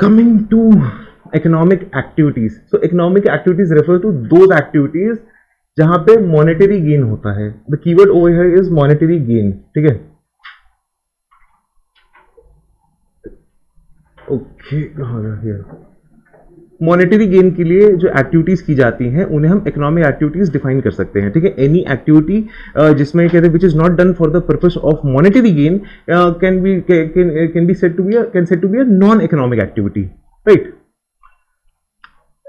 coming to economic activities. So economic activities refer to those activities जहां पे monetary gain होता है. The keyword over here is monetary gain. ठीक है. Okay, कहाँ गया here? मॉनेटरी गेन के लिए जो एक्टिविटीज की जाती हैं उन्हें हम इकोनॉमिक एक्टिविटीज डिफाइन कर सकते हैं. ठीक है. एनी एक्टिविटी जिसमें कहते हैं which is not done for the purpose of monetary gain can be said to be a non economic activity, right?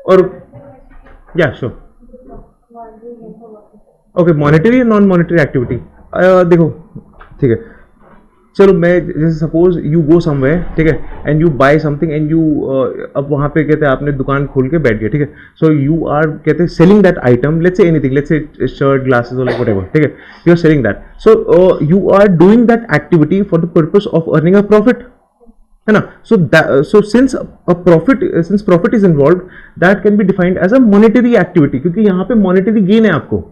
और या sure, okay, monetary non monetary activity. देखो, ठीक है, चलो मैं जैसे सपोज यू गो समवेयर, ठीक है, and you buy something and you, अब वहाँ पे कहते हैं आपने दुकान खोल के बैठ गए, ठीक है. सो यू आर कहते हैं selling that item, let's say anything, let's say shirt, glasses और लाइक व्हाटएवर, ठीक है. You are selling that, so you are doing that activity for the purpose of earning a profit, है ना. So since profit is involve, that can be defined as a monetary activity, क्योंकि यहाँ पे monetary gain है आपको.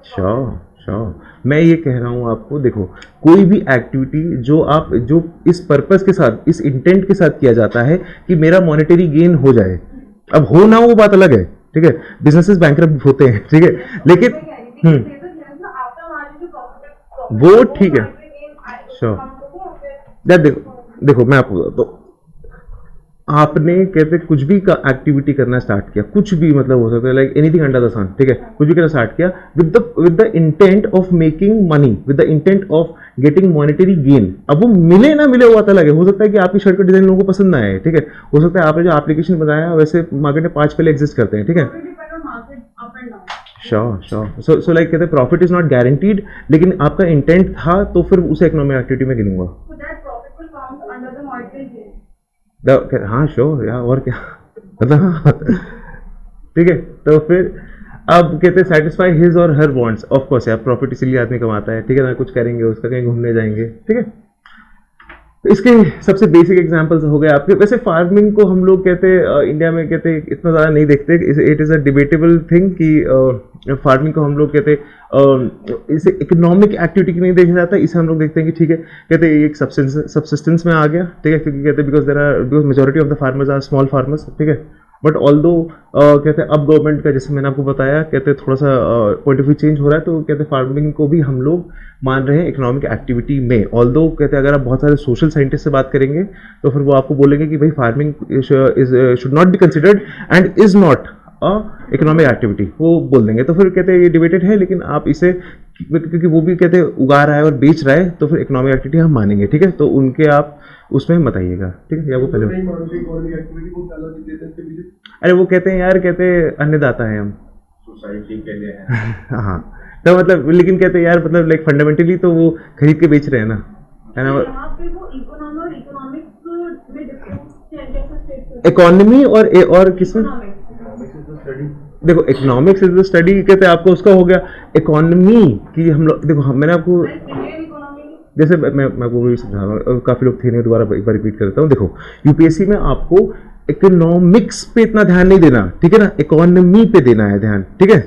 Sure, मैं ये कह रहा हूँ आपको, देखो, कोई भी एक्टिविटी जो इस पर्पस के साथ, इस इंटेंट के साथ किया जाता है कि मेरा मॉनेटरी गेन हो जाए, अब हो ना वो बात अलग है, ठीक है. बिजनेसेस बैंकरप्ट होते हैं, ठीक है, लेकिन वो ठीक है. श्योर, यार देखो मैं आपको तो आपने कहते कुछ भी का एक्टिविटी करना स्टार्ट किया, कुछ भी मतलब हो सकता है, लाइक एनीथिंग अंडर द सन, ठीक है, कुछ भी करना स्टार्ट किया with the intent of making money, with the intent of getting monetary gain. अब वो मिले ना मिले वो बात अलग है. हो सकता है कि आपकी शर्ट का डिजाइन लोगों को पसंद ना आए, ठीक है. हो सकता है आपने जो एप्लीकेशन बनाया वैसे मार्केट में 5 पहले एग्जिस्ट करते हैं, ठीक है. श्योर. सो लाइक कहते हैं प्रॉफिट इज नॉट गारंटीड, लेकिन आपका इंटेंट था तो फिर उसे इकोनॉमिक एक्टिविटी में गिनूंगा. हाँ श्योर, या और क्या मतलब. ठीक है, तो फिर अब कहते हैं सेटिस्फाई हिज और हर वांट्स. ऑफ कोर्स यार, प्रॉफिट इसीलिए आदमी कमाता है, ठीक है ना. कुछ करेंगे उसका, कहीं घूमने जाएंगे, ठीक है. तो इसके सबसे बेसिक एग्जांपल्स हो गए आपके. वैसे फार्मिंग को हम लोग कहते हैं इंडिया में कहते हैं इतना ज़्यादा नहीं देखते. It is a debatable thing कि फार्मिंग को हम लोग कहते हैं इसे इकोनॉमिक एक्टिविटी की नहीं देखा जाता. इसे हम लोग देखते हैं कि ठीक है, कहते हैं एक सबसिस्टेंस में आ गया, ठीक है, क्योंकि कहते हैं because majority of the farmers are small farmers, ठीक है. बट ऑल्दो कहते हैं अब गवर्नमेंट का, जैसे मैंने आपको बताया, कहते हैं थोड़ा सा पॉइंट ऑफ व्यू चेंज हो रहा है, तो कहते हैं फार्मिंग को भी हम लोग मान रहे हैं इकोनॉमिक एक्टिविटी में. ऑल्दो कहते हैं अगर आप बहुत सारे सोशल साइंटिस्ट से बात करेंगे तो फिर वो आपको बोलेंगे कि भाई farming should not be considered and is not economic activity, वो बोल देंगे. तो फिर कहते हैं ये डिबेटेड है, लेकिन आप इसे, क्योंकि वो भी कहते हैं उगा रहा है और बेच रहा है, तो फिर इकोनॉमिक एक्टिविटी हम मानेंगे, ठीक है. तो उनके आप उसमें मत आइएगा, ठीक है. या वो पहले, अरे वो कहते हैं यार, कहते हैं अन्नदाता है हम, सोसाइटी के लिए है. हाँ, तो मतलब लेकिन कहते हैं यार, मतलब लाइक फंडामेंटली तो वो खरीद के बेच रहे हैं ना, है ना. इकोनॉमी और किसमें, देखो इकोनॉमिक्स इज द स्टडी, कहते हैं आपको उसका हो गया. इकोनॉमी की हम लोग, देखो मैंने आपको जैसे मैं आपको भी समझा रहा हूँ, काफ़ी लोग थे नहीं, दोबारा एक बार रिपीट करता हूँ. देखो यूपीएससी में आपको इकोनॉमिक्स पे इतना ध्यान नहीं देना, ठीक है ना, इकोनॉमी पे देना है ध्यान, ठीक है.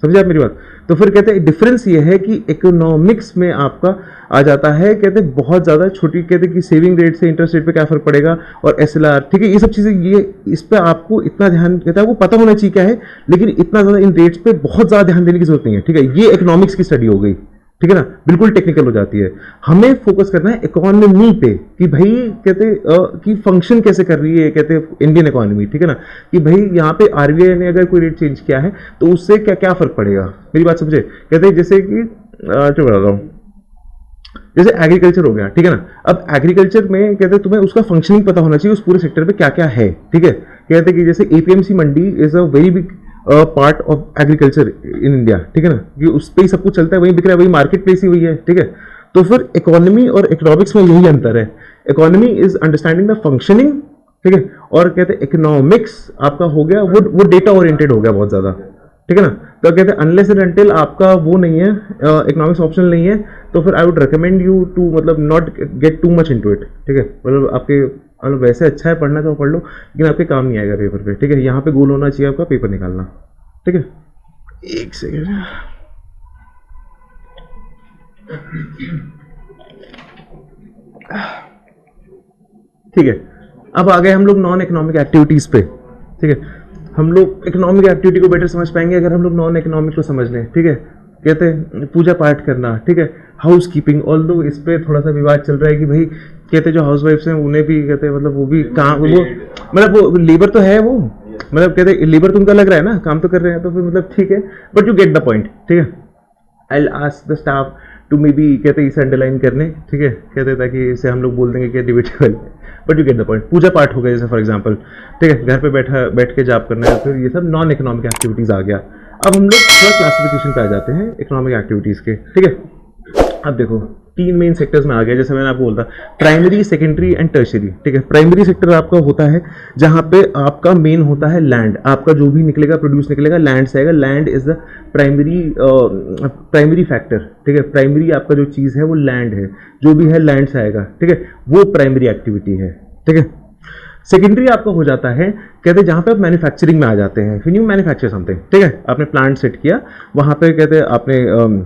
समझे आप मेरी बात. तो फिर कहते हैं डिफरेंस ये है कि इकोनॉमिक्स में आपका आ जाता है, कहते हैं बहुत ज़्यादा छोटी, कहते हैं कि सेविंग रेट से इंटरेस्ट रेट पे क्या फ़र्क पड़ेगा, और एसएलआर, ठीक है, ये सब चीज़ें, ये इस पर आपको इतना ध्यान, कहता है आपको पता होना चाहिए क्या है, लेकिन इतना ज़्यादा इन रेट्स पे बहुत ज़्यादा ध्यान देने की जरूरत नहीं है, ठीक है. ये इकोनॉमिक्स की स्टडी हो गई, ठीक है ना, बिल्कुल टेक्निकल हो जाती है. हमें फोकस करना है इकोनॉमी पे, कि भाई कहते कि फंक्शन कैसे कर रही है, कहते हैं इंडियन इकोनॉमी, ठीक है ना, कि भाई यहाँ पे आरबीआई ने अगर कोई रेट चेंज किया है तो उससे क्या क्या फर्क पड़ेगा. मेरी बात समझे. कहते हैं जैसे कि जो बता रहा हूँ, जैसे एग्रीकल्चर हो गया, ठीक है ना. अब एग्रीकल्चर में कहते हैं तुम्हें उसका फंक्शनिंग पता होना चाहिए, उस पूरे सेक्टर पे क्या क्या है, ठीक है. कहते हैं कि जैसे APMC Mandi is a very big part of agriculture in India, ठीक है ना, कि उस पर ही सब कुछ चलता है, वही बिक रहा है, वही मार्केट प्लेस ही वही है, ठीक है. तो फिर इकोनॉमी और इकोनॉमिक्स में यही अंतर है. Economy is understanding the functioning, ठीक है, और कहते हैं इकोनॉमिक्स आपका हो गया वो डेटा ओरिएंटेड हो गया बहुत ज़्यादा, ठीक है ना. तो कहते हैं अनलेस एंड अनटिल आपका वो नहीं है, इकोनॉमिक्स ऑप्शनल नहीं है, तो फिर I would recommend you to मतलब not get too much into it, ठीक है. मतलब आपके मतलब वैसे अच्छा है पढ़ना तो पढ़ लो, लेकिन आपके काम नहीं आएगा पेपर पे, ठीक है. यहाँ पे गोल होना चाहिए आपका पेपर निकालना, ठीक है. एक सेकेंड, ठीक है, अब आ गए हम लोग नॉन इकोनॉमिक एक्टिविटीज पे। ठीक है, हम लोग इकोनॉमिक एक्टिविटी को बेटर समझ पाएंगे अगर हम लोग नॉन इकोनॉमिक को समझ लें। ठीक है, कहते हैं पूजा पाठ करना, ठीक है, हाउस कीपिंग। ऑल्दो इस पे थोड़ा सा विवाद चल रहा है कि भाई कहते जो हाउस वाइफ्स हैं उन्हें भी कहते हैं मतलब वो भी काम, वो मतलब वो लेबर तो है, वो मतलब कहते लेबर तो उनका लग रहा है ना, काम तो कर रहे हैं, तो फिर मतलब ठीक है, but you get the point. ठीक है, I will ask the staff to maybe कहते इसे अंडरलाइन करने। ठीक है, कहते ताकि इसे हम लोग बोल देंगे कि debatable, but you get the point. पूजा पाठ हो गया जैसे फॉर एग्जांपल, ठीक है, घर पे बैठ के जॉब करना है, फिर ये सब नॉन इकोनॉमिक एक्टिविटीज आ गया। अब हम लोग थोड़ा क्लासिफिकेशन पे आ जाते हैं इकोनॉमिक एक्टिविटीज के। ठीक है, अब देखो 3 मेन सेक्टर्स में आ गया, जैसे मैंने आपको बोलता प्राइमरी, सेकेंडरी एंड टर्शियरी। ठीक है, प्राइमरी सेक्टर आपका होता है जहां पे आपका मेन होता है लैंड, आपका जो भी निकलेगा प्रोड्यूस निकलेगा लैंड से आएगा। Land is the primary factor. ठीक है, प्राइमरी आपका जो चीज़ है वो लैंड है, जो भी है लैंड से आएगा। ठीक है, वो प्राइमरी एक्टिविटी है। ठीक है, सेकेंडरी आपका हो जाता है कहते हैं जहां पे आप मैन्युफैक्चरिंग में आ जाते हैं, फिर यू मैन्युफैक्चर समथिंग। ठीक है, आपने प्लांट सेट किया, वहां पे कहते हैं आपने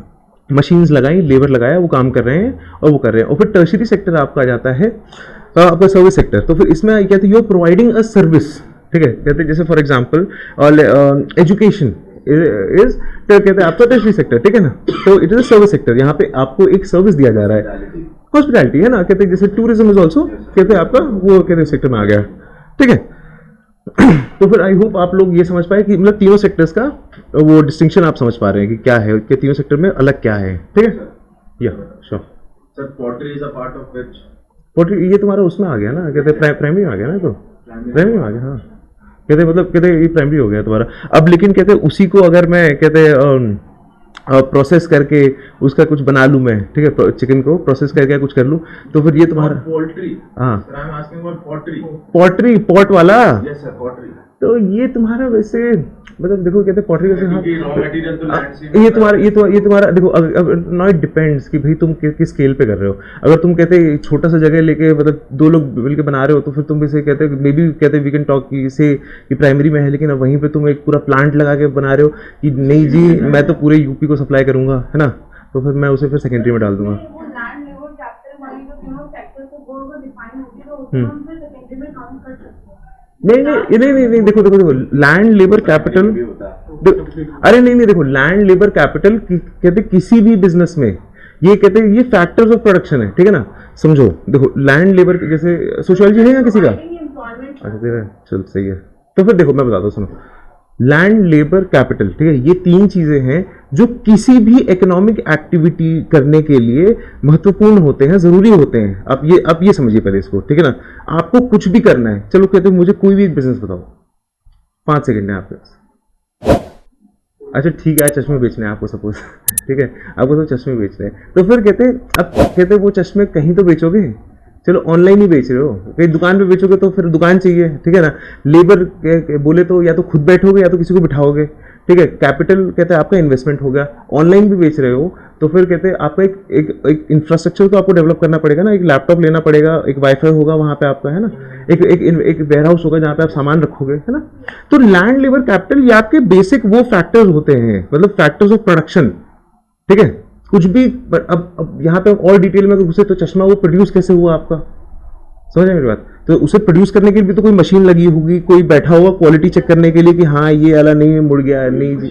मशीन्स लगाई, लेबर लगाया, वो काम कर रहे हैं और वो कर रहे हैं। और फिर टर्शियरी सेक्टर आपका आ जाता है आपका सर्विस सेक्टर। तो फिर इसमें कहते हैं you are providing a service. ठीक है, कहते हैं जैसे फॉर एग्जांपल एजुकेशन इज कहते हैं आपका टर्शियरी सेक्टर। ठीक है ना, तो it is a service sector, यहाँ पे आपको एक सर्विस दिया जा रहा है, हॉस्पिटैलिटी है ना, कहते हैं जैसे टूरिज्म इज ऑल्सो कहते हैं आपका वो कहते हैं सेक्टर में आ गया। ठीक है, तो फिर आई होप आप लोग ये समझ पाए कि मतलब तीनों सेक्टर्स का वो डिस्टिंक्शन आप समझ पा रहे हैं कि क्या है, कि तीनों सेक्टर में अलग क्या है। ठीक है, या sure sir, poultry is a part of which? Poultry ये तुम्हारा उसमें आ गया ना, कहते प्राइमरी में आ गया ना, तो प्राइमरी में आ गया। हाँ, कहते मतलब कहते ये प्राइमरी हो गया तुम्हारा। अब लेकिन कहते उसी को अगर मैं कहते प्रोसेस करके उसका कुछ बना लूँ मैं, ठीक है, चिकन को प्रोसेस करके कुछ कर लूँ, तो फिर ये तुम्हारा पोल्ट्री। हाँ, पोल्ट्री पॉट वाला। Yes sir, poultry. तो ये तुम्हारा वैसे मतलब देखो कहते पॉटरी वैसे हाँ, रॉ मटेरियल तो लैंड से ये तुम्हारा देखो अब नो इट डिपेंड्स कि भाई तुम किस स्केल पे कर रहे हो। अगर तुम कहते छोटा सा जगह लेके मतलब 2 लोग मिलकर बना रहे हो, तो फिर तुम इसे कहते मे बी कहते वी कैन टॉक कि इसे कि प्राइमरी में है, लेकिन अब वहीं पे तुम एक पूरा प्लांट लगा के बना रहे हो कि नहीं जी मैं तो पूरे यूपी को सप्लाई करूंगा, है ना, तो फिर मैं उसे फिर सेकेंडरी में डाल दूंगा। नहीं, देखो लैंड लेबर कैपिटल, अरे नहीं देखो लैंड लेबर कैपिटल कहते किसी भी बिजनेस में ये कहते हैं ये फैक्टर्स ऑफ प्रोडक्शन है। ठीक है ना, समझो देखो लैंड लेबर जैसे सोशियोलॉजी है या किसी का, अच्छा तेरा चल सही है। तो फिर देखो मैं बताता हूँ, सुनो, लैंड लेबर कैपिटल, ठीक है, ये 3 चीजें हैं जो किसी भी इकोनॉमिक एक्टिविटी करने के लिए महत्वपूर्ण होते हैं, जरूरी होते हैं। अब ये समझिए पहले इसको, ठीक है ना। आपको कुछ भी करना है, चलो कहते हैं मुझे कोई भी एक बिजनेस बताओ, 5 सेकंड है आपके पास। अच्छा ठीक है, चश्मे बेचने हैं आपको सपोज ठीक है, आपको तो चश्मे बेचने हैं, तो फिर कहते वो चश्मे कहीं तो बेचोगे, चलो ऑनलाइन ही बेच रहे हो, कहीं दुकान पे बेचोगे तो फिर दुकान चाहिए, ठीक है ना। लेबर बोले तो या तो खुद बैठोगे या तो किसी को बिठाओगे, ठीक है। कैपिटल कहते हैं आपका इन्वेस्टमेंट हो गया। ऑनलाइन भी बेच रहे हो तो फिर कहते हैं आपका एक इंफ्रास्ट्रक्चर तो आपको डेवलप करना पड़ेगा ना, एक लैपटॉप लेना पड़ेगा, एक वाईफाई होगा वहाँ पे आपका, है ना, एक वेयर हाउस होगा जहाँ पे आप सामान रखोगे, है ना। तो लैंड लेबर कैपिटल ये आपके बेसिक वो फैक्टर्स होते हैं, मतलब फैक्टर्स ऑफ प्रोडक्शन, ठीक है। कुछ भी अब यहाँ पे और डिटेल में घुसे तो चश्मा वो प्रोड्यूस कैसे हुआ आपका, समझ मेरी बात। तो उसे प्रोड्यूस करने के लिए भी तो कोई मशीन लगी होगी, कोई बैठा होगा क्वालिटी चेक करने के लिए कि हाँ ये वाला नहीं मुड़ गया, नहीं जी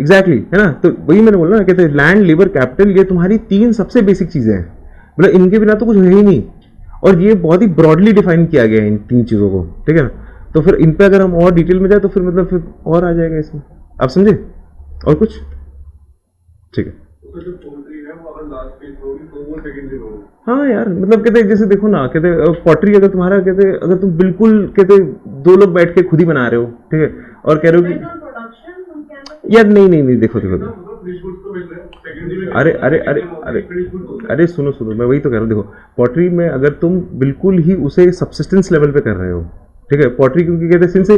एग्जैक्टली, है ना। तो वही मैंने बोला ना, कहते हैं लैंड लेबर कैपिटल ये तुम्हारी 3 सबसे बेसिक चीजें हैं, मतलब इनके बिना तो कुछ है ही नहीं। और ये बहुत ही ब्रॉडली डिफाइन किया गया है इन 3 चीजों को, ठीक है ना। तो फिर इन पे अगर हम और डिटेल में जाए तो फिर मतलब फिर और आ जाएगा इसमें, आप समझे। और कुछ ठीक है। हाँ यार, मतलब कहते जैसे देखो ना, कहते पॉटरी अगर तुम्हारा कहते अगर तुम बिल्कुल कहते 2 लोग बैठ के खुद ही बना रहे हो, ठीक है, और कह रहे हो कि यार नहीं देखो अरे सुनो मैं वही तो कह रहा हूँ। देखो पॉटरी में अगर तुम बिल्कुल ही उसे सब्सिस्टेंस लेवल पे कर रहे हो, ठीक है, पॉटरी क्योंकि कहते हैं सिंस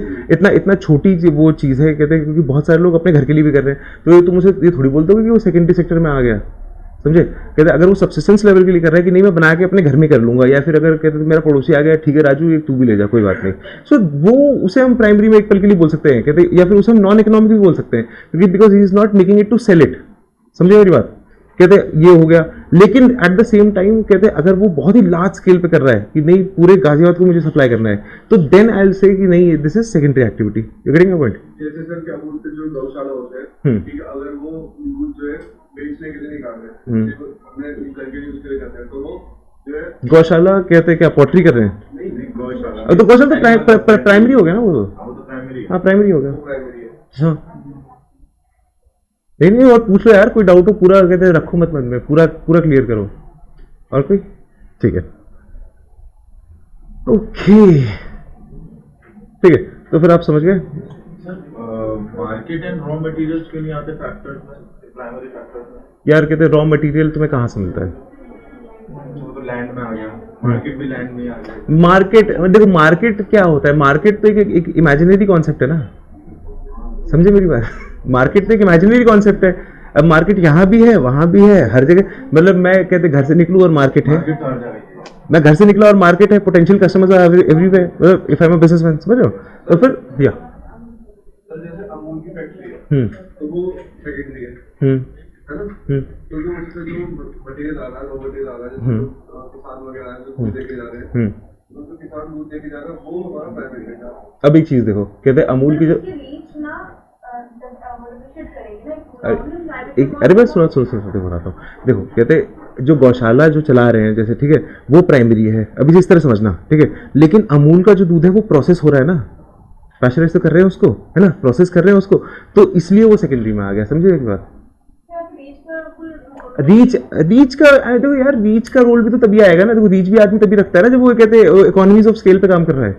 इतना छोटी वो चीज़ है, कहते हैं क्योंकि बहुत सारे लोग अपने घर के लिए भी कर रहे हैं, तो तुम उसे ये थोड़ी बोलते हो कि वो सेकेंडरी सेक्टर में आ गया, समझे। कहते अगर वो सब्सिस्टेंस लेवल के लिए कर रहा है कि नहीं मैं बना के अपने घर में कर लूंगा, या फिर अगर कहते मेरा पड़ोसी आ गया, ठीक है राजू ये तू भी ले जा कोई बात नहीं, सो वो उसे हम प्राइमरी में एक पल के लिए बोल सकते हैं, कहते या फिर उसे हम नॉन इकोनॉमिक भी बोल सकते हैं, क्योंकि because he is not making it to sell it, समझे मेरी बात। कहते ये हो गया। लेकिन एट द सेम टाइम कहते अगर वो बहुत ही लार्ज स्केल पे कर रहा है कि नहीं पूरे गाजियाबाद को मुझे सप्लाई करना है, तो देन आई विल से कि नहीं this is secondary activity. You getting my point? जैसे सर क्या बोलते हैं, जो गौशाला होते हैं, ठीक है, अगर वो दूध जो है बेचने के लिए नहीं कर रहे, सिर्फ अपने घर के यूज के लिए करते हैं, तो वो जो है गौशाला कहते हैं क्या पोल्ट्री कर रहे हैं? नहीं गौशाला, तो गौशाला तो प्राइमरी हो गया ना वो तो। वो तो प्राइमरी हाँ प्राइमरी हो गया। प्राइमरी है। हाँ नहीं नहीं, और पूछ लो यार, कोई डाउट हो पूरा कहते रखो मत मन में, पूरा पूरा क्लियर करो। और कोई? ठीक है ओके ठीक है, तो फिर आप समझ गए। मार्केट एंड रॉ मटेरियल्स क्यों नहीं आते फैक्टर्स में, प्राइमरी फैक्टर्स में? यार कहते रॉ मटेरियल तुम्हें कहाँ से मिलता है? वो तो लैंड में आ गया, मार्केट भी लैंड में आ गया। मार्केट देखो, मार्केट क्या होता है? मार्केट तो एक इमेजिनरी कॉन्सेप्ट है ना, समझे मेरी बात? मार्केट तो एक इमेजिनरी कॉन्सेप्ट है। अब मार्केट यहाँ भी है वहां भी है, हर जगह। मतलब मैं कहते घर से निकलूं और मार्केट है, मार्केट तो हर जगह ही है। मैं घर से निकला और मार्केट है, पोटेंशियल कस्टमर्स आर एवरीवेयर। मतलब if I am a businessman, समझ रहे हो? तो फिर या सर जैसे अमूल की फैक्ट्री है, तो वो सेकेंडरी है ना? तो जो उससे जो मटेरियल आ रहा है, रॉ मटेरियल आ रहा है, जैसे किसान वगैरह है जो दूध लेके जा रहे हैं, तो जो किसान दूध लेके जा रहा है वो हमारा प्राइमरी है। अब एक चीज देखो, कहते हैं अमूल की जो अरे मैं सुनो बताता हूँ। देखो कहते जो गौशाला जो चला रहे हैं जैसे, ठीक है, वो प्राइमरी है, अभी जिस तरह समझना, ठीक है। लेकिन अमूल का जो दूध है वो प्रोसेस हो रहा है ना, पैस्चराइज तो कर रहे हैं उसको, है ना, प्रोसेस कर रहे हैं उसको, तो इसलिए वो सेकेंडरी में आ गया। समझे एक बात? रीच का देखो यार, रीच का रोल भी तो तभी आएगा ना। देखो रीच भी आदमी तभी रखता है ना जब वो कहते हैं इकोनॉमीज ऑफ स्केल पे काम कर रहा है।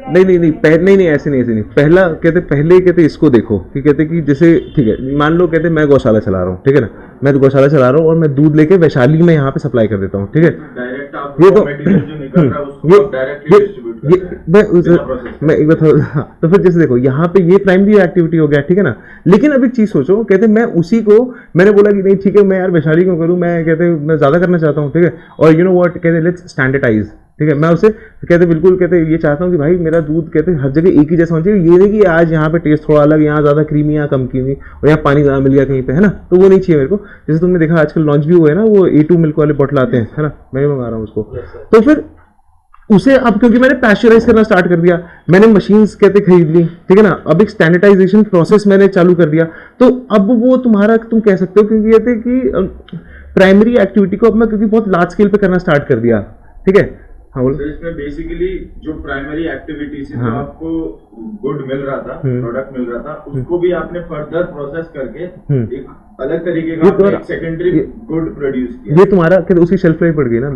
नहीं ऐसे नहीं। पहले कहते इसको देखो कि कहते कि जैसे, ठीक है, मान लो कहते मैं गौशाला चला रहा हूँ, ठीक है ना, मैं तो गौशाला चला रहा हूँ और मैं दूध लेके वैशाली में यहाँ पे सप्लाई कर देता हूँ, ठीक है। डायरेक्ट आप ये तो मटेरियल जो निकल रहा है उसको आप डायरेक्टली डिस्ट्रीब्यूट करते हैं। मैं एक बात, हाँ, तो फिर जैसे देखो यहाँ पे ये प्राइमरी एक्टिविटी हो गया, ठीक है ना। लेकिन अब एक चीज सोचो, कहते मैं उसी को, मैंने बोला कि नहीं ठीक है मैं यार वैशाली क्यों करूँ, मैं कहते मैं ज्यादा करना चाहता हूँ, ठीक है। और यू नो व्हाट, कहते लेट्स स्टैंडर्डाइज, ठीक है। मैं उसे कहते बिल्कुल कहते ये चाहता हूँ कि भाई मेरा दूध कहते हर जगह एक ही जैसा होना चाहिए। ये नहीं कि आज यहाँ पे टेस्ट थोड़ा अलग, यहाँ ज्यादा क्रीमी, यहाँ कम क्रीमी, और यहाँ पानी ज्यादा मिल गया कहीं पे, है ना, तो वो नहीं चाहिए मेरे को। जैसे तुमने देखा आजकल लॉन्च भी हुआ है ना, वो A2 मिल्क वाले बॉटल आते हैं, है ना, मैं भी मंगा रहा हूँ उसको। तो फिर उसे अब क्योंकि मैंने पैस्चराइज करना स्टार्ट कर दिया, मैंने मशीन्स कहते खरीद ली, ठीक है ना, अब एक स्टैंडर्डाइजेशन प्रोसेस मैंने चालू कर दिया, तो अब वो तुम्हारा तुम कह सकते हो, क्योंकि ये थे कि प्राइमरी एक्टिविटी को अब मैं क्योंकि बहुत लार्ज स्केल पे करना स्टार्ट कर दिया, ठीक है। हाँ बोलो। तो इसमें बेसिकली जो प्राइमरी एक्टिविटी से जो आपको गुड मिल रहा था, प्रोडक्ट मिल रहा था, उसको भी आपने फर्दर प्रोसेस करके एक अलग तरीके का एक सेकेंडरी गुड प्रोड्यूस किया। ये तुम्हारा कहते उसकी शेल्फ लाइफ बढ़ गई ना।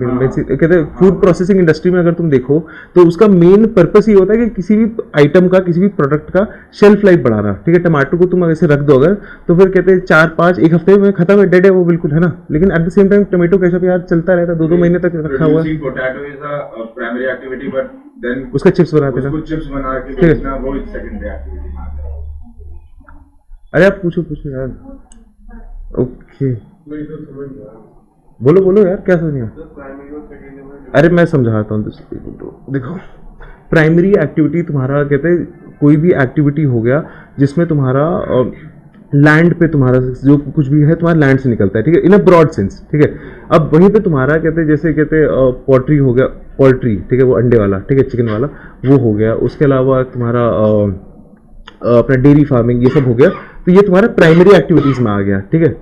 कहते फूड प्रोसेसिंग इंडस्ट्री में अगर तुम देखो तो उसका मेन पर्पस ये होता है कि किसी भी आइटम का, किसी भी प्रोडक्ट का शेल्फ लाइफ बढ़ाना, ठीक है। टमाटो को तुम ऐसे रख दो अगर, तो फिर कहते हैं 4-5 एक हफ्ते में खत्म है, डेड है वो बिल्कुल, है ना। लेकिन at the same time tomato ketchup यार चलता रहता है, 2-2 महीने तक रखा हुआ है। Potato is a primary activity, but then उसका चिप्स बनाते हैं, चिप्स बना के बेचना वो एक सेकेंडरी एक्टिविटी। अरे आप पूछो यार। ओके बोलो यार, क्या समझ गया? अरे मैं समझाता हूँ। देखो प्राइमरी एक्टिविटी तुम्हारा कहते हैं कोई भी एक्टिविटी हो गया जिसमें तुम्हारा लैंड पे तुम्हारा जो कुछ भी है तुम्हारा लैंड से निकलता है, ठीक है, इन अ ब्रॉड सेंस, ठीक है। अब वहीं पे तुम्हारा कहते हैं जैसे कहते पोल्ट्री हो गया, पोल्ट्री, ठीक है, वो अंडे वाला, ठीक है, चिकन वाला वो हो गया। उसके अलावा तुम्हारा अपना डेयरी फार्मिंग, ये सब हो गया, तो ये तुम्हारा प्राइमरी एक्टिविटीज में आ गया, ठीक है।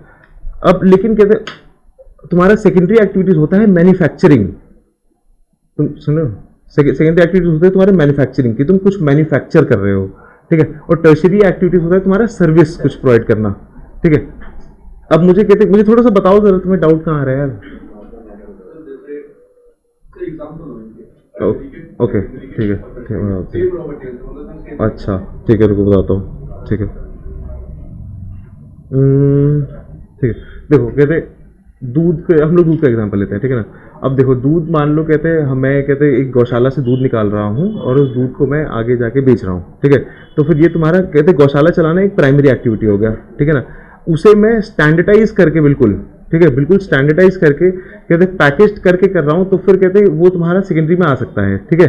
अब लेकिन कहते तुम्हारा सेकेंडरी एक्टिविटीज होता है मैन्युफैक्चरिंग। तुम सुनो, सेकेंडरी एक्टिविटीज होता है तुम्हारे मैन्युफैक्चरिंग की, तुम कुछ मैन्युफैक्चर कर रहे हो, ठीक है। और टर्शियरी एक्टिविटीज होता है तुम्हारा सर्विस कुछ प्रोवाइड करना, ठीक है। अब मुझे थोड़ा सा बताओ जरा, तुम्हें डाउट कहाँ आ रहा है यार? ओके ठीक है, अच्छा ठीक है, रुको बताता हूँ, ठीक है। ठीक है, देखो कहते दूध के, हम लोग दूध का एग्जांपल लेते हैं, ठीक है ना। अब देखो दूध मान लो कहते मैं कहते एक गौशाला से दूध निकाल रहा हूँ और उस दूध को मैं आगे जाके बेच रहा हूँ, ठीक है। तो फिर ये तुम्हारा कहते गौशाला चलाना एक प्राइमरी एक्टिविटी हो गया, ठीक है ना। उसे मैं स्टैंडर्डाइज करके बिल्कुल, ठीक है, बिल्कुल स्टैंडर्डाइज करके कहते पैकेज करके कर रहा हूँ, तो फिर कहते वो तुम्हारा सेकेंडरी में आ सकता है, ठीक है।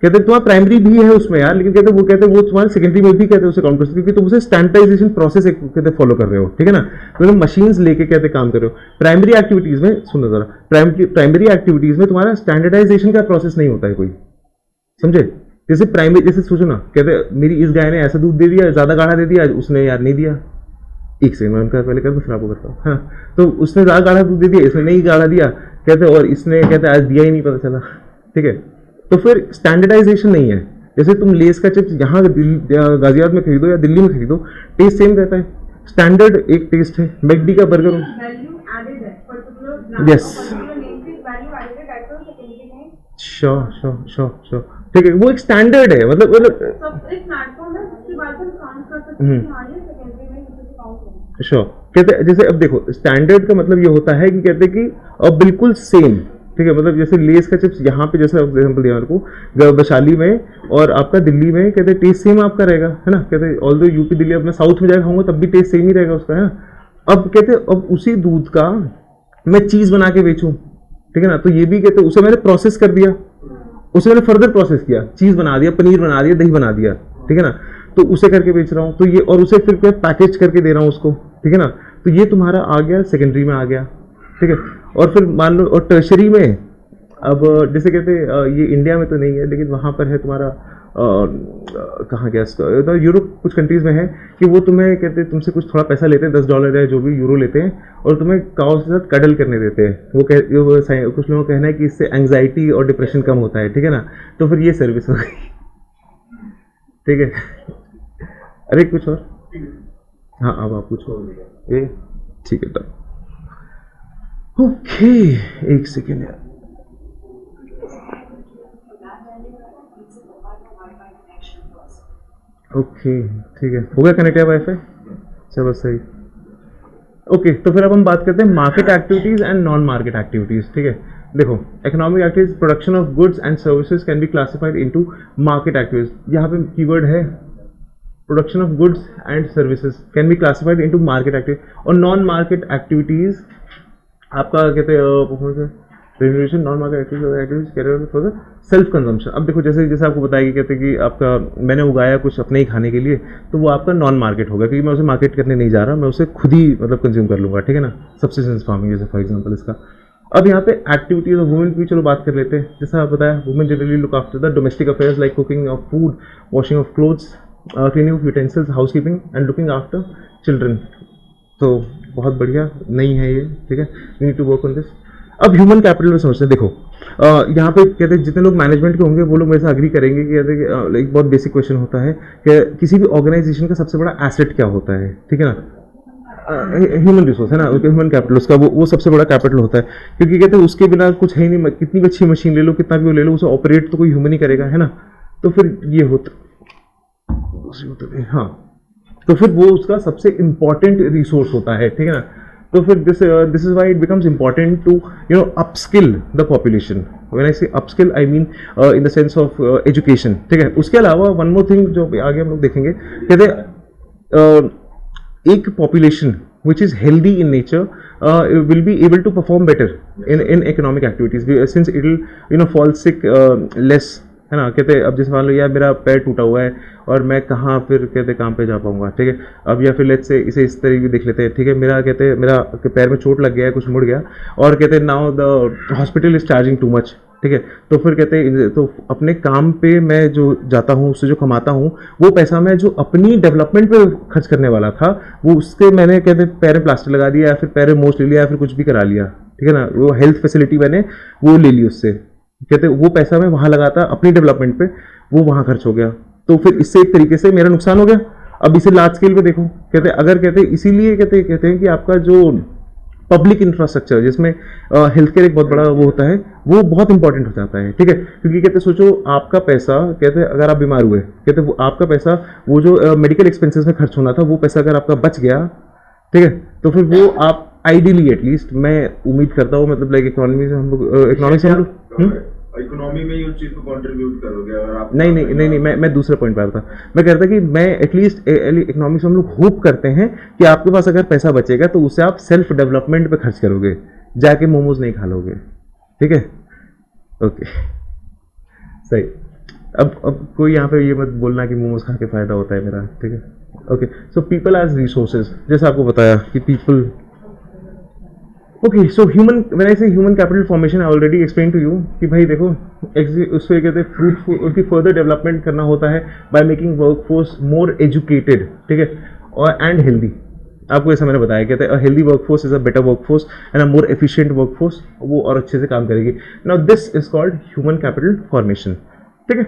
कहते तुम्हारा प्राइमरी भी है उसमें यार, लेकिन कहते वो तुम्हारे सेकेंडरी में भी कहते उसे काउंट कर सकते, क्योंकि तुम उसे स्टैंडर्डाइजेशन प्रोसेस एक कहते फॉलो कर रहे हो, ठीक है ना। तो तुम मशीन्स लेके कहते काम कर रहे हो। प्राइमरी एक्टिविटीज में सुनो जरा, प्राइमरी एक्टिविटीज में तुम्हारा स्टैंडर्डाइजेशन का प्रोसेस नहीं होता है कोई, समझे। जैसे प्राइमरी, जैसे सोचो ना, कहते मेरी इस गाय ने ऐसा दूध दे दिया, ज्यादा गाढ़ा दे दिया, उसने यार नहीं दिया, एक सेकंड में उनका पहले कर फिर आपको करता हूँ। हाँ, तो उसने ज्यादा गाढ़ा दूध दे दिया, इसने नहीं गाढ़ा दिया, कहते और इसने कहते आज दिया ही नहीं, पता चला, ठीक है। तो फिर स्टैंडर्डाइजेशन नहीं है। जैसे तुम लेस का चिप्स यहाँ गाजियाबाद में खरीदो या दिल्ली में खरीदो, टेस्ट सेम रहता है, स्टैंडर्ड एक टेस्ट है। मैकडी का बर्गर, यस, श्योर, ठीक है, वो एक स्टैंडर्ड है, मतलब श्योर। कहते जैसे अब देखो, स्टैंडर्ड का मतलब ये होता है कि कहते कि अब बिल्कुल सेम, ठीक है, मतलब जैसे लेस का चिप्स यहाँ पे जैसे एग्जाम्पल दिया मेरे को, वैशाली में और आपका दिल्ली में, कहते टेस्ट सेम आपका रहेगा, है ना। कहते ऑल दो यूपी दिल्ली, अब मैं साउथ में जाकर खाऊंगा तब भी टेस्ट सेम ही रहेगा उसका, है ना। अब कहते अब उसी दूध का मैं चीज बना के बेचूं, ठीक है ना, तो ये भी कहते उसे मैंने प्रोसेस कर दिया, उसे मैंने फर्दर प्रोसेस किया, चीज बना दिया, पनीर बना दिया, दही बना दिया, ठीक है ना, तो उसे करके बेच रहा हूँ, तो ये, और उसे फिर पैकेज करके दे रहा हूँ उसको, ठीक है ना। तो ये तुम्हारा आ गया सेकेंडरी में आ गया, ठीक है। और फिर मान लो, और टर्शरी में अब जैसे कहते ये इंडिया में तो नहीं है, लेकिन वहाँ पर है तुम्हारा कहाँ गया इसका, तो यूरोप कुछ कंट्रीज में है कि वो तुम्हें कहते तुमसे कुछ थोड़ा पैसा लेते हैं, $10 या जो भी यूरो लेते हैं, और तुम्हें काउ के साथ कडल करने देते हैं। वो कुछ लोगों का कहना है कि इससे एंग्जाइटी और डिप्रेशन कम होता है, ठीक है ना। तो फिर ये सर्विस हो गई, ठीक है। अरे कुछ और, हाँ अब आप पूछो ये, ठीक है तब, ओके एक सेकेंड यार, ओके ठीक है, हो गया कनेक्ट है वाईफाई, चलो सही। ओके, तो फिर अब हम बात करते हैं market activities and non market activities, ठीक है। देखो, economic activities, production of goods and services can be classified into market activities. यहाँ पे कीवर्ड है production of goods and services can be classified into market activities, और non market activities आपका कहते हैं regulation, non market activities carry for the self consumption. अब देखो, जैसे आपको बताया कि कहते हैं कि आपका मैंने उगाया कुछ अपने ही खाने के लिए, तो वो आपका नॉन मार्केट होगा, क्योंकि मैं उसे मार्केट करने नहीं जा रहा, मैं उसे खुद ही मतलब कंज्यूम कर लूंगा, ठीक है ना। सब्सिस्टेंस फार्मिंग जैसे फॉर एग्जांपल इसका। अब यहाँ पे एक्टिविटीज ऑफ वुमेन की चलो बात कर लेते हैं। जैसा आप बताया, women generally look after the domestic affairs like cooking of food, washing of clothes, cleaning of utensils, house keeping and looking after children. तो बहुत बढ़िया नहीं है ये, ठीक है, you need to work on this. अब ह्यूमन कैपिटल में समझते हैं। देखो, यहाँ पे कहते हैं जितने लोग मैनेजमेंट के होंगे वो लोग मेरे से अग्री करेंगे कि कहते हैं एक बहुत बेसिक क्वेश्चन होता है कि किसी भी ऑर्गेनाइजेशन का सबसे बड़ा एसेट क्या होता है, ठीक है ना। ह्यूमन रिसोर्स है ना, ह्यूमन कैपिटल, उसका वो सबसे बड़ा कैपिटल होता है, क्योंकि कहते हैं उसके बिना कुछ है ही नहीं। कितनी भी अच्छी मशीन ले लो, कितना भी वो ले लो, उसे ऑपरेट तो कोई ह्यूमन ही करेगा, है ना। तो फिर ये होता, हाँ, तो फिर वो उसका सबसे इंपॉर्टेंट रिसोर्स होता है, ठीक है ना। तो फिर this is why it becomes important to upskill the population. When I say upskill I mean in the sense of education, ठीक है। उसके अलावा वन मोर थिंग जो आगे हम लोग देखेंगे, कहते एक population which is healthy in nature will be able to perform better in economic activities since it will fall sick less, है ना। कहते अब जैसे मान लो यार मेरा पैर टूटा हुआ है और मैं कहाँ फिर कहते काम पे जा पाऊंगा, ठीक है। अब या फिर लेट्स से इसे इस तरीके देख लेते हैं, ठीक है। मेरा कहते मेरा पैर में चोट लग गया है, कुछ मुड़ गया, और कहते now the hospital is charging too much, ठीक है। तो फिर कहते हैं तो अपने काम पे मैं जो जाता हूँ, उससे जो कमाता हूँ, वो पैसा मैं जो अपनी डेवलपमेंट पे खर्च करने वाला था, वो उसके मैंने कहते पैर में प्लास्टर लगा दिया, या फिर पैर में मोच ले लिया, या फिर कुछ भी करा लिया, ठीक है ना। वो हेल्थ फैसिलिटी मैंने वो ले ली उससे, कहते वो पैसा मैं वहाँ लगाता अपनी डेवलपमेंट पे, वो वहाँ खर्च हो गया। तो फिर इससे एक तरीके से मेरा नुकसान हो गया। अब इसे लार्ज स्केल पे देखो, कहते अगर कहते इसीलिए कहते हैं कि आपका जो पब्लिक इंफ्रास्ट्रक्चर जिसमें हेल्थ केयर एक बहुत बड़ा वो होता है, वो बहुत इंपॉर्टेंट हो जाता है, ठीक है। क्योंकि कहते सोचो आपका पैसा, कहते अगर आप बीमार हुए, कहते वो आपका पैसा वो जो मेडिकल एक्सपेंसेस में खर्च होना था, वो पैसा अगर आपका बच गया, ठीक है, तो फिर वो आप आइडियली एटलीस्ट मैं उम्मीद करता हूँ, मतलब लाइक इकोनॉमी से हम लोग इकोनॉमी में उस चीज को कंट्रीब्यूट करोगे। और आप नहीं, मैं दूसरा पॉइंट पर था। मैं कहता कि मैं एटलीस्ट इकोनॉमिक्स में हम लोग होप करते हैं कि आपके पास अगर पैसा बचेगा तो उसे आप सेल्फ डेवलपमेंट पे खर्च करोगे, जाके मोमोज नहीं खा लोगे, ठीक है। ओके सही। अब कोई यहाँ पे ये मत बोलना कि मोमोज खा के फायदा होता है मेरा, ठीक है। Okay, so people as resources, जैसे आपको बताया कि people, okay, so human, when I say human capital formation I already explain to you कि भाई देखो उसको कहते हैं फ्रूटफुल, उसकी फर्दर डेवलपमेंट करना होता है by making workforce more educated, ठीक है, और एंड हेल्दी। आपको ऐसा मैंने बताया, कहते हैं healthy workforce is a better workforce and a more efficient workforce, वो और अच्छे से काम करेगी। Now this is called human capital formation, ठीक है।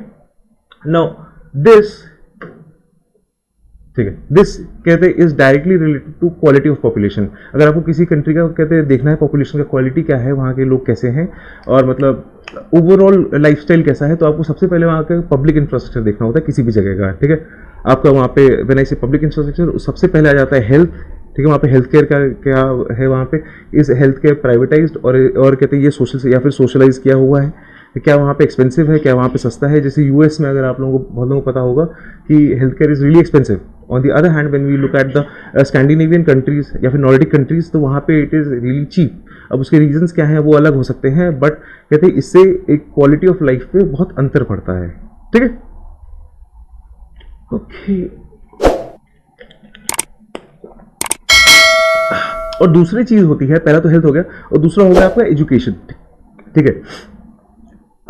नाउ दिस, ठीक है, दिस कहते हैं is directly related to quality of population. अगर आपको किसी कंट्री का कहते हैं देखना है पॉपुलेशन का क्वालिटी क्या है, वहाँ के लोग कैसे हैं, और मतलब ओवरऑल लाइफस्टाइल कैसा है, तो आपको सबसे पहले वहाँ का पब्लिक इंफ्रास्ट्रक्चर देखना होता है किसी भी जगह का, ठीक है। आपका वहाँ पे व्हेन आई से पब्लिक इंफ्रास्ट्रक्चर, सबसे पहले आ जाता है हेल्थ, ठीक है। वहाँ पे हेल्थ केयर का क्या है, वहाँ पे इस हेल्थ केयर प्राइवेटाइज्ड और कहते हैं ये सोशल या फिर सोशलाइज किया हुआ है, क्या वहाँ पे एक्सपेंसिव है, क्या वहाँ पे सस्ता है। जैसे यूएस में अगर आप लोगों को, बहुत लोगों को पता होगा कि health care is really expensive. On the other hand when we look at the Scandinavian countries या फिर नॉर्डिक कंट्रीज, तो वहाँ पे इट इज़ रियली चीप। अब उसके रीजंस क्या हैं वो अलग हो सकते हैं, बट कहते हैं इससे एक क्वालिटी ऑफ लाइफ पे बहुत अंतर पड़ता है, ठीक है। ओके, और दूसरी चीज होती है, पहला तो हेल्थ हो गया और दूसरा हो गया आपका एजुकेशन, ठीक है।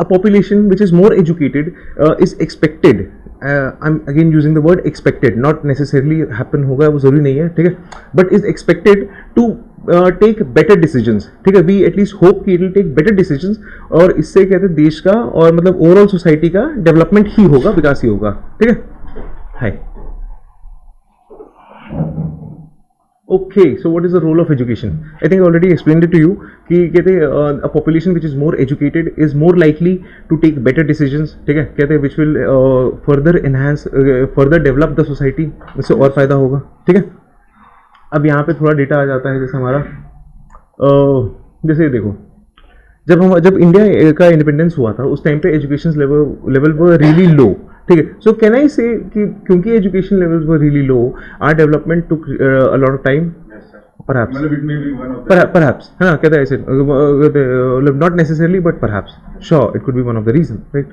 A population which is more educated is expected, I'm again using the word expected, not necessarily happen होगा वो जरूरी नहीं है, ठीक है, but is expected to take better decisions, ठीक है। we at least hope कि it will take better decisions, और इससे कहते हैं देश का और मतलब ओवरऑल सोसाइटी का डेवलपमेंट ही होगा, विकास ही होगा, ठीक है। हाय, Okay, so what is the role of education? I think I already explained it to you कि कहते हैं a population which is more educated is more likely to take better decisions, ठीक है, कहते हैं which will further enhance, further develop the society, इससे और फायदा होगा, ठीक है। अब यहाँ पे थोड़ा डेटा आ जाता है, जैसे हमारा जैसे देखो, जब इंडिया का इंडिपेंडेंस हुआ था उस टाइम पे education level were really low, ठीक है। सो कैन आई से कि क्योंकि education levels were really low, our development took a lot of time, perhaps, है ना, कहते हैं ऐसे, not necessarily but perhaps, sure it could be one of the reason, right.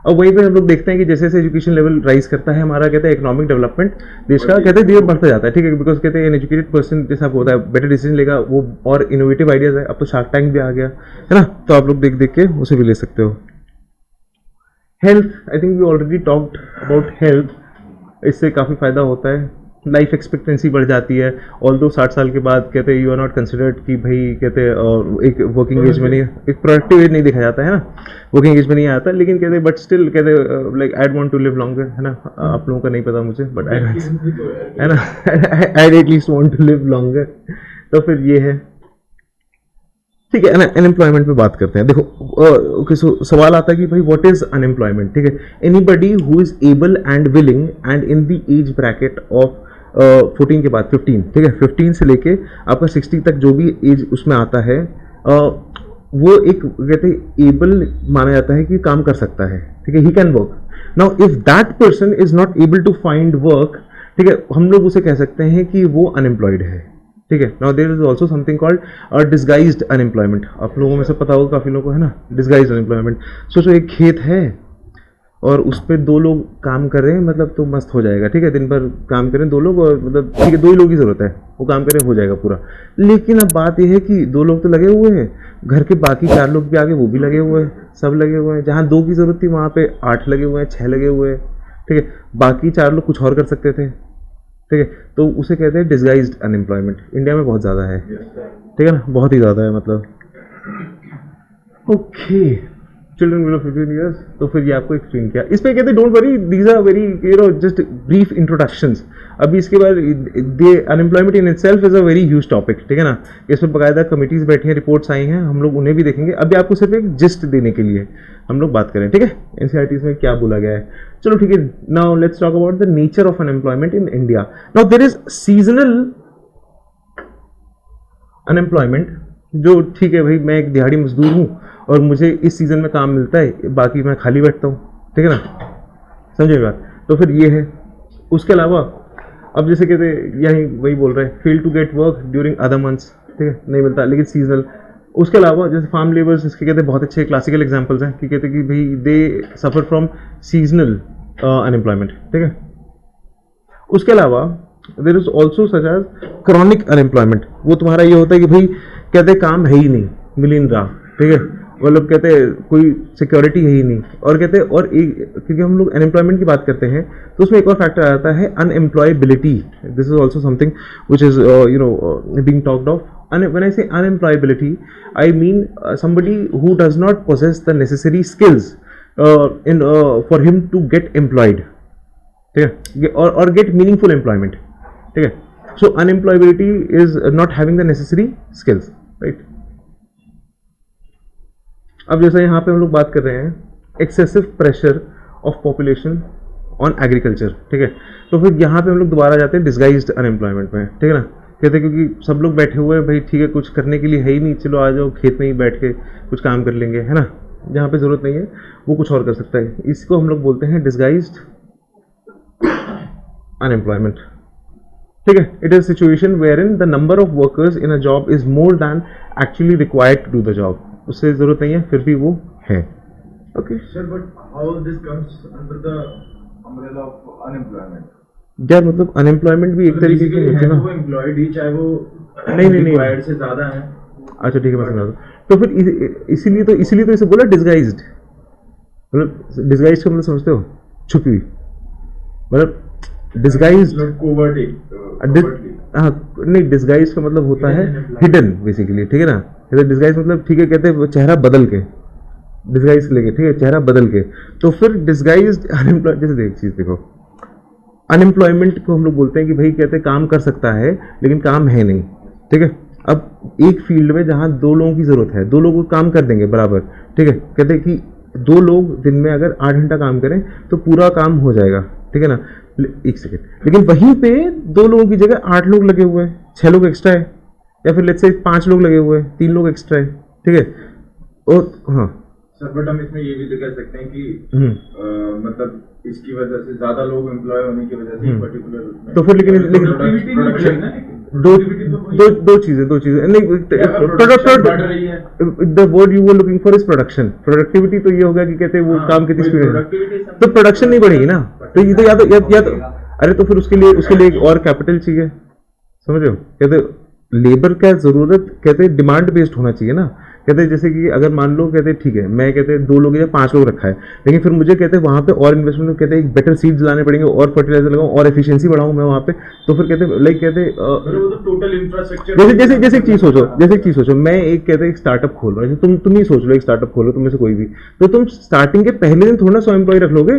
अब वहीं पे हम लोग देखते हैं कि जैसे जैसे एजुकेशन लेवल राइज करता है हमारा, कहते हैं इकोनॉमिक डेवलपमेंट देश का, कहते हैं धीरे बढ़ता जाता है, ठीक है, बिकॉज कहते हैं एन एजुकेटेड पर्सन जैसा आपको होता है बेटर डिसीजन लेगा वो, और इनोवेटिव आइडियाज है। अब तो शार्क टैंक भी आ गया है ना, तो आप लोग देख देख के उसे भी ले सकते हो। Health, I think we already talked about health, इससे काफ़ी फायदा होता है, लाइफ एक्सपेक्टेंसी बढ़ जाती है। ऑल्दो 60 साल के बाद कहते हैं यू आर नॉट कंसिडर्ड कि भाई कहते हैं एक वर्किंग एज में नहीं, एक प्रोडक्टिव एज नहीं देखा जाता है ना, वर्किंग एज में नहीं आता, लेकिन कहते हैं बट स्टिल कहते हैं like I want to live longer, है ना। आप लोगों का नहीं पता मुझे, बट आई, है ना, I at least want to live longer. तो फिर ये है, ठीक है। अनएम्प्लॉयमेंट पे बात करते हैं। देखो सवाल आता है कि भाई व्हाट इज अनएम्प्लॉयमेंट, ठीक है। Anybody who is able and willing and in the age bracket of 14 के बाद 15, ठीक है, 15 से लेके आपका 60 तक जो भी एज उसमें आता है, वो एक कहते हैं एबल माना जाता है कि काम कर सकता है, ठीक है, he can work. Now if that person is not able to find work, ठीक है, हम लोग उसे कह सकते हैं कि वो अनएम्प्लॉयड है, ठीक है। Now there is also something called disguised unemployment. आप लोगों में से पता होगा काफ़ी लोगों को, है ना, डिस्गाइज्ड अनएम्प्लॉयमेंट। सोचो एक खेत है और उस पर 2 लोग काम कर रहे हैं, मतलब तो मस्त हो जाएगा, ठीक है, दिन भर काम करें 2 लोग, और मतलब ठीक है 2 ही लोग की ज़रूरत है, वो काम करें हो जाएगा पूरा। लेकिन अब बात यह है कि 2 लोग तो लगे हुए हैं, घर के बाकी 4 लोग भी आगे वो भी लगे हुए हैं, सब लगे हुए हैं। जहाँ 2 की ज़रूरत थी वहाँ पे 8 लगे हुए हैं, 6 लगे हुए हैं, ठीक है, बाकी 4 लोग कुछ और कर सकते थे, ठीक है। तो उसे कहते हैं डिस्गाइज्ड अनएम्प्लॉयमेंट। इंडिया में बहुत ज़्यादा है, ठीक है ना, बहुत ही ज़्यादा है मतलब। ओके, चिल्ड्रन बिलो 15 ईयर्स, तो फिर ये आपको एक्सप्लेन किया। इस पे कहते हैं don't worry, these are very just brief introductions. अभी इसके बाद they unemployment in itself is a very huge topic, ठीक है ना। इस पर बाकायदा कमिटीज बैठी हैं, रिपोर्ट्स आई हैं, हम लोग उन्हें भी देखेंगे। अभी आपको सिर्फ एक जिस्ट देने के लिए हम लोग बात करें, ठीक है, एनसीईआरटी में क्या बोला गया है। चलो ठीक है, now let's talk about the nature of unemployment in India. Now there is seasonal unemployment, जो ठीक है भाई मैं एक दिहाड़ी मजदूर हूँ और मुझे इस सीज़न में काम मिलता है, बाकी मैं खाली बैठता हूँ, ठीक है ना, समझे बात। तो फिर ये है। उसके अलावा अब जैसे कहते हैं यही वही बोल रहे हैं, fail to get work during other months, ठीक है, नहीं मिलता, लेकिन सीजनल। उसके अलावा जैसे फार्म लेबर्स, इसके कहते हैं बहुत अच्छे क्लासिकल एग्जांपल्स हैं कि कहते हैं कि भाई they suffer from seasonal unemployment, ठीक है। उसके अलावा there is also such as chronic unemployment. वो तुम्हारा ये होता है कि भाई कहते हैं काम है ही नहीं, मिल ही नहीं रहा, ठीक है, मतलब कहते हैं कोई सिक्योरिटी है ही नहीं। और कहते हैं और एक, क्योंकि हम लोग अनएम्प्लॉयमेंट की बात करते हैं तो उसमें एक और फैक्टर आ जाता है unemployability. This is also something which is being talked of. When I say unemployability, I mean somebody who does not possess the necessary skills for him to get employed, ठीक है, और get meaningful employment, ठीक है। So unemployability is not having the necessary skills, right? अब जैसा यहाँ पे हम लोग बात कर रहे हैं excessive pressure of population on agriculture, ठीक है। तो फिर यहाँ पे हम लोग दोबारा जाते हैं डिस्गाइज्ड अनएम्प्लॉयमेंट में, ठीक है ना। कहते हैं क्योंकि सब लोग बैठे हुए हैं भाई, ठीक है, कुछ करने के लिए है ही नहीं, चलो आ जाओ खेत में ही बैठ के कुछ काम कर लेंगे, है ना। जहाँ पे ज़रूरत नहीं है वो कुछ और कर सकता है। इसको हम लोग बोलते हैं डिस्गाइज्ड अनएम्प्लॉयमेंट, ठीक है। It is situation where in the number of workers in a job is more than actually required to do the job. उससे ज़रूरत नहीं है फिर भी वो है। Okay sir, but how this comes under the umbrella of unemployment? यार मतलब अनएम्प्लॉयमेंट भी एक तरीके की होती है ना, वो एम्प्लॉयड ही चाहे वो नहीं रिक्वायर्ड से ज़्यादा है। अच्छा ठीक है, मैं समझा दूँ। तो फिर इसीलिए तो इसे बोला डिस्गाइज्ड। मतलब डिस्गाइज्ड का मतलब समझते हो, छुपी हुई, मतलब डिस्गाइज्ड, हाँ नहीं, डिस्गाइज का मतलब होता है हिडन बेसिकली, ठीक है ना। डिस्गाइज मतलब ठीक है, कहते हैं चेहरा बदल के, डिस्गाइज लेके, ठीक है, चेहरा बदल के। तो फिर डिस्गाइज्ड अनएम्प्लॉय, जैसे देख चीज़ देखो, अनएम्प्लॉयमेंट को हम लोग बोलते हैं कि भाई कहते हैं काम कर सकता है लेकिन काम है नहीं, ठीक है। अब एक फील्ड में जहाँ दो लोगों की ज़रूरत है, दो लोग काम कर देंगे बराबर, ठीक है। कहते हैं कि दो लोग दिन में अगर 8 घंटा काम करें तो पूरा काम हो जाएगा, ठीक है ना। एक सेकेंड, लेकिन वहीं पे 2 लोगों की जगह 8 लोग लगे हुए हैं, 6 लोग एक्स्ट्रा है, या फिर लेट्स से 5 लोग लगे हुए हैं, 3 लोग एक्स्ट्रा है, ठीक है। और हाँ सर, बट हम इसमें ये भी तो कह सकते हैं कि मतलब इसकी वजह से ज्यादा लोग एम्प्लॉय होने की वजह से पर्टिकुलर, तो फिर लेकिन दो चीजें नहीं, the word you were looking for is production. Productivity तो ये होगा कि कहते हैं वो काम कितनी स्पीड है, तो प्रोडक्शन नहीं बढ़ेगी ना। तो ये तो या तो अरे तो फिर उसके लिए एक और कैपिटल चाहिए, समझ रहे हो। कहते लेबर का जरूरत कहते डिमांड बेस्ड होना चाहिए ना। कहते हैं जैसे कि अगर मान लो कहते ठीक है, मैं कहते 2 लोग या 5 लोग रखा है, लेकिन फिर मुझे कहते वहाँ पे और इन्वेस्टमेंट, कहते एक बेटर सीड्स लाने पड़ेंगे और फर्टिलाइजर लगाऊं और एफिशिएंसी बढ़ाऊं मैं वहाँ पे। तो फिर कहते लाइक कहते टोटल इंफ्रास्ट्रक्चर, जैसे एक चीज सोचो, मैं एक कहते एक स्टार्टअप खोल रहा हूँ, तुम ही सोच लो एक स्टार्टअप खोलो, तुम में से कोई भी, तो तुम स्टार्टिंग के पहले दिन थोड़ा 100 एम्प्लॉय रख लोगे,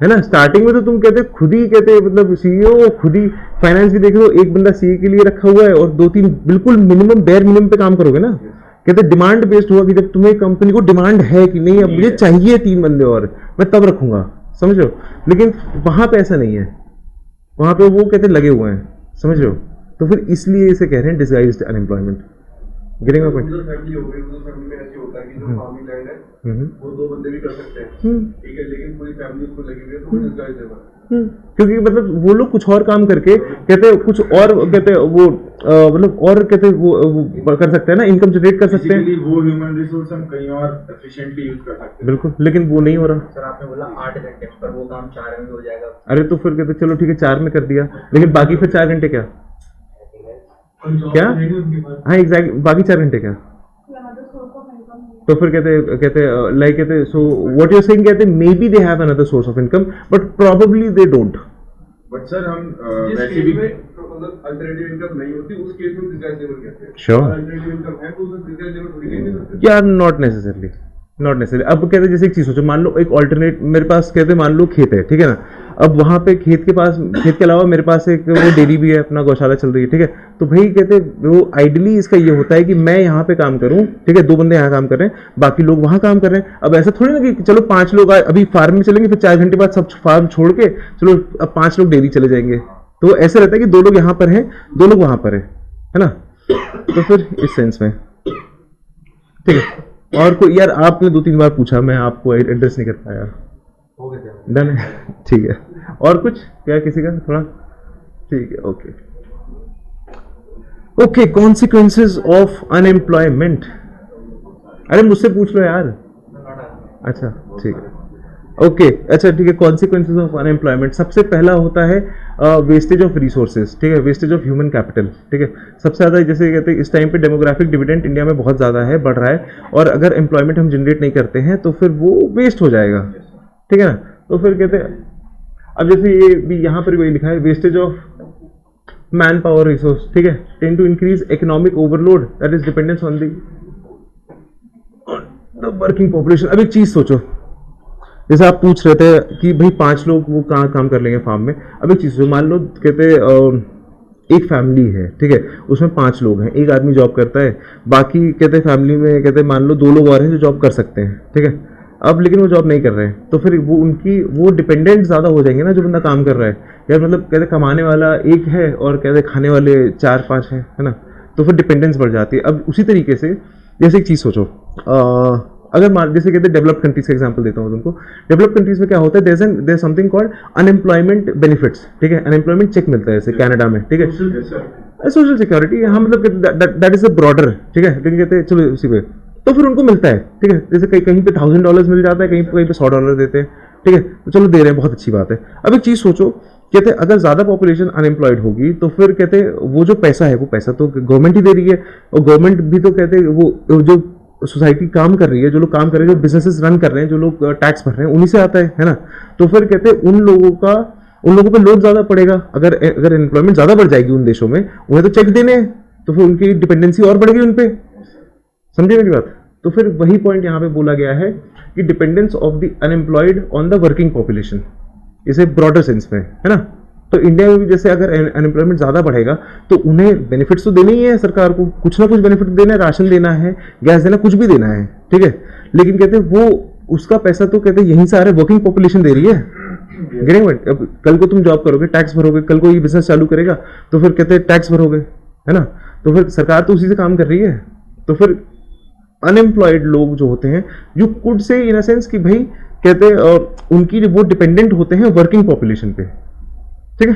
है ना। स्टार्टिंग में तो तुम कहते खुद ही कहते मतलब सीईओ, खुद ही फाइनेंस भी देख लो, एक बंदा सीए के लिए रखा हुआ है और 2-3 बिल्कुल मिनिमम बेयर मिनिमम पे काम करोगे ना। कहते डिमांड बेस्ड हुआ कि जब तुम्हें कंपनी को डिमांड है कि नहीं अब मुझे चाहिए 3 बंदे और मैं तब रखूंगा, समझ रहे हो। लेकिन वहां पे ऐसा नहीं है, वहां पे वो कहते लगे हुए हैं, समझ रहे हो। तो फिर इसलिए इसे कह रहे हैं disguised unemployment. Getting my point. Family हो गई, उस फैमिली में ऐसे होता है कि जो फार्मिंग लैंड है वो 2 बंदे भी कर सकते हैं, ठीक है, लेकिन पूरी फैमिली उसको लगी हुई है तो वो डिस्गाइज है। क्योंकि मतलब वो लोग कुछ और काम करके कहते कुछ और कहते वो मतलब और कहते वो कर सकते हैं ना, इनकम जनरेट कर सकते हैं। वो ह्यूमन रिसोर्स हम कहीं और एफिशिएंटली यूज कर सकते हैं। बिल्कुल, लेकिन वो नहीं हो रहा। सर आपने बोला 8 घंटे, पर वो काम 4 में हो जाएगा। अरे तो फिर कहते चलो ठीक है 4 में कर दिया, लेकिन बाकी फिर 4 घंटे क्या हाँ एग्जैक्ट, बाकी 4 घंटे क्या। तो फिर कहते लाइक कहते सो व्हाट यू सेइंग, कहते may be they have another source of income but probably they don't. But sir हम वैसे भी मतलब अल्टरनेटिव इनकम नहीं होती उस केस में डिस्गाइज लेबर कहते हैं। श्योर, अल्टरनेटिव इनकम है तो उसे डिस्गाइज लेबर थोड़ी कह नहीं सकते यार नॉट नेसेसरली। अब कहते जैसे एक चीज सोचो, मान लो एक ऑल्टरनेट मेरे पास कहते मान लो खेत है, ठीक है ना। अब वहां पे खेत के अलावा मेरे पास एक वो डेयरी भी है, अपना गौशाला चल रही है, ठीक है। तो भाई कहते वो आइडियली इसका ये होता है कि मैं यहाँ पे काम करूँ, ठीक है, 2 बंदे यहाँ काम कर रहे हैं, बाकी लोग वहाँ काम कर रहे हैं। अब ऐसा थोड़ी ना कि चलो 5 लोग अभी फार्म में चलेंगे, फिर 4 घंटे बाद सब फार्म छोड़ के चलो अब 5 लोग डेयरी चले जाएंगे। तो ऐसा रहता है कि 2 लोग यहाँ पर हैं, 2 लोग वहाँ पर है ना। तो फिर इस सेंस में ठीक है। और कोई यार आपने 2-3 बार पूछा, मैं आपको एड्रेस नहीं कर पाया। डन है, ठीक है। और कुछ क्या किसी का थोड़ा, ठीक है, okay. Okay, consequences of unemployment. अरे मुझसे पूछ लो यार। अच्छा ठीक है, ओके अच्छा ठीक है। कॉन्सिक्वेंसेज ऑफ अनएम्प्लॉयमेंट, सबसे पहला होता है वेस्टेज ऑफ रिसोर्सेज, ठीक है, वेस्टेज ऑफ ह्यूमन कैपिटल, ठीक है। सबसे ज़्यादा जैसे कहते हैं इस टाइम पे डेमोग्राफिक डिविडेंड इंडिया में बहुत ज़्यादा है, बढ़ रहा है, और अगर एम्प्लॉयमेंट हम जनरेट नहीं करते हैं तो फिर वो वेस्ट हो जाएगा, ठीक है ना। तो फिर कहते हैं, अब जैसे ये भी यहाँ पर वही लिखा है, wastage of man power resource, ठीक है, tend to increase economic overload that is dependence on the working population. अब एक चीज सोचो, जैसे आप पूछ रहे थे कि भाई 5 लोग वो कहाँ काम कर लेंगे फार्म में। अब एक चीज सोचो, मान लो कहते एक फैमिली है, ठीक है, उसमें 5 लोग हैं, एक आदमी जॉब करता है, बाकी कहते फैमिली में कहते मान लो 2 लोग और हैं जो जॉब कर सकते हैं, ठीक है। अब लेकिन वो जॉब नहीं कर रहे हैं, तो फिर वो डिपेंडेंट ज़्यादा हो जाएंगे ना, जो बंदा काम कर रहा है यार, मतलब कहते कमाने वाला एक है और कहते खाने वाले 4-5 हैं, है ना, तो फिर डिपेंडेंस बढ़ जाती है। अब उसी तरीके से जैसे एक चीज़ सोचो, अगर मान जैसे कहते हैं डेवलप्ड कंट्रीज का एग्जांपल देता हूँ तुमको। डेवलप्ड कंट्रीज में क्या होता है, there something called unemployment benefits, ठीक है, अनएम्प्लॉयमेंट चेक मिलता है जैसे कनाडा में, ठीक है, सोशल सिक्योरिटी, हाँ मतलब दैट इज अ ब्रॉडर, ठीक है, लेकिन कहते हैं चलो उसी पे, तो फिर उनको मिलता है, ठीक है, जैसे कहीं पे $1000 मिल जाता है, कहीं पे $100 देते हैं, ठीक है, तो चलो दे रहे हैं, बहुत अच्छी बात है। अब एक चीज सोचो, कहते हैं अगर ज्यादा पॉपुलेशन अनएम्प्लॉयड होगी तो फिर कहते हैं वो जो पैसा है वो पैसा तो गवर्नमेंट ही दे रही है, और गवर्नमेंट भी तो कहते हैं वो जो सोसाइटी काम कर रही है, जो लोग काम कर रहे हैं, जो बिजनेसेस रन कर रहे हैं, जो लोग टैक्स भर रहे हैं, उन्हीं से आता है ना। तो फिर कहते हैं उन लोगों पे लोड ज्यादा पड़ेगा, अगर एम्प्लॉयमेंट ज्यादा बढ़ जाएगी उन देशों में, उन्हें तो चेक देने हैं, तो फिर उनकी डिपेंडेंसी और बढ़ गई उन पे, समझे मेरी बात। तो फिर वही पॉइंट यहाँ पे बोला गया है कि dependence of the unemployed on the working population, इसे ब्रॉडर सेंस में, है ना। तो इंडिया में भी जैसे अगर अनएम्प्लॉयमेंट ज़्यादा बढ़ेगा तो उन्हें बेनिफिट्स तो देने ही है, सरकार को कुछ ना कुछ बेनिफिट देना है, राशन देना है, गैस देना, कुछ भी देना है, ठीक है, लेकिन कहते हैं वो उसका पैसा तो कहते हैं यहीं से आ रहा है, वर्किंग पॉपुलेशन दे रही है। Getting point. अब कल को तुम जॉब करोगे, टैक्स भरोगे, कल को ये बिजनेस चालू करेगा तो फिर कहते हैं टैक्स भरोगे, है ना, तो फिर सरकार तो उसी से काम कर रही है। तो फिर अनएम्प्लॉयड लोग जो होते हैं, you could say in a sense कि भाई कहते हैं उनकी वो डिपेंडेंट होते हैं वर्किंग पॉपुलेशन पे, ठीक है।